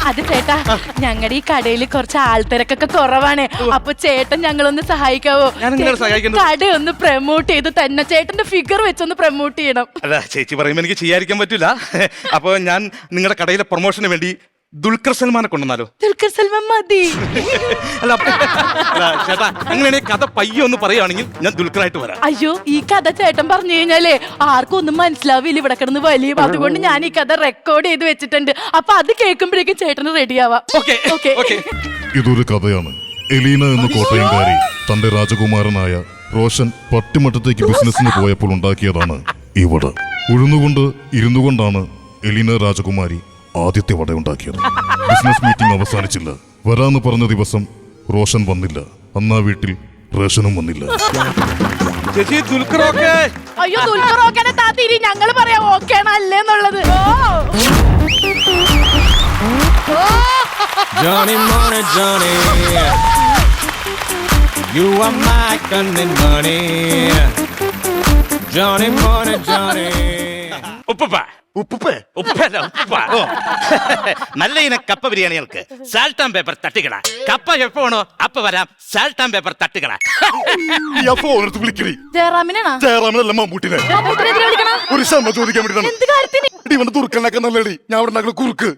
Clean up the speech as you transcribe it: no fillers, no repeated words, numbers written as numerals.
അത് ചേട്ടാ, ഞങ്ങളുടെ ഈ കടയിൽ കുറച്ച് ആൾത്തിരക്കൊക്കെ കുറവാണ്. അപ്പൊ ചേട്ടൻ ഞങ്ങളൊന്ന് സഹായിക്കാവോ? കട ഒന്ന് പ്രമോട്ട് ചെയ്ത് തന്നെ ചേട്ടന്റെ ഫിഗർ വെച്ചൊന്ന് പ്രമോട്ട് ചെയ്യണം. അല്ല ചേച്ചി പറയുമ്പോ എനിക്ക് ചെയ്യാതിരിക്കാൻ പറ്റൂല. അപ്പൊ ഞാൻ നിങ്ങളുടെ കടയിലെ പ്രൊമോഷന് വേണ്ടി ദുൽഖർ സൽമാനെ കൊണ്ടുവന്നാലോ? ദുൽഖർ സൽമാൻ മതി. അല്ല ചേട്ടാ, അങ്ങനെയാണെങ്കിൽ കഥ പയ്യെ ഒന്ന് പറയുകയാണെങ്കിൽ ഞാൻ ദുൽഖറായിട്ട് വരാം. അയ്യോ, ഈ കഥ ചേട്ടൻ പറഞ്ഞു കഴിഞ്ഞാലേ ആർക്കും ഒന്നും മനസ്സിലാവില്ല, ഇവിടെ കിടന്ന് വലിയ. അതുകൊണ്ട് ഞാൻ ഈ കഥ റെക്കോർഡ് ചെയ്ത് വെച്ചിട്ടുണ്ട്. അപ്പൊ അത് കേൾക്കുമ്പോഴേക്കും ചേട്ടന് റെഡിയാവാം. ഇതൊരു കഥയാണ്. എലീന എന്ന കോട്ടയംകാരി തന്റെ രാജകുമാരനായ റോഷൻ പട്ടിമട്ടത്തേക്ക് ബിസിനസിന് പോയപ്പോൾ ഉണ്ടാക്കിയതാണ് ഈ വട. ഉഴുന്നുകൊണ്ട് ഇരുന്നുകൊണ്ടാണ് എലീന രാജകുമാരി ആദ്യത്തെ വട ഉണ്ടാക്കിയത്. ബിസിനസ് മീറ്റിംഗ് അവസാനിച്ചില്ല. വരാന്ന് പറഞ്ഞ ദിവസം റോഷൻ വന്നില്ല. അന്നാ വീട്ടിൽ റേഷനും വന്നില്ല. ചേച്ചി ദുൽഖർ ഓക്കേ? അയ്യോ, ദുൽഖർ ഓക്കേനെ താത്തിരി, ഞങ്ങൾ പറയാം ഓക്കേണ അല്ലേന്നുള്ളത്. Johnny money, Johnny, you are my cunning money. Johnny money, Johnny. നല്ല ഇനം കപ്പ ബിരിയാണികൾക്ക് സാൾട്ട് ആൻഡ് പേപ്പർ തട്ടുകട. കപ്പ എപ്പോ വേണോ അപ്പൊ വരാം. സാൾട്ട് ആൻഡ് പേപ്പർ തട്ടുകട. ജയറാമിനാണോ? ജയറാമിനല്ല, മമ്മൂട്ടിനെ. ഒരു ക്ഷമ ചോദിക്കാൻ വേണ്ടിട്ടാണ്. എന്ത് കാര്യത്തിന്? ഇവന്റെ തുറക്കണൊക്കെ നല്ലടി. ഞാൻ അവിടെ കുറുക്ക്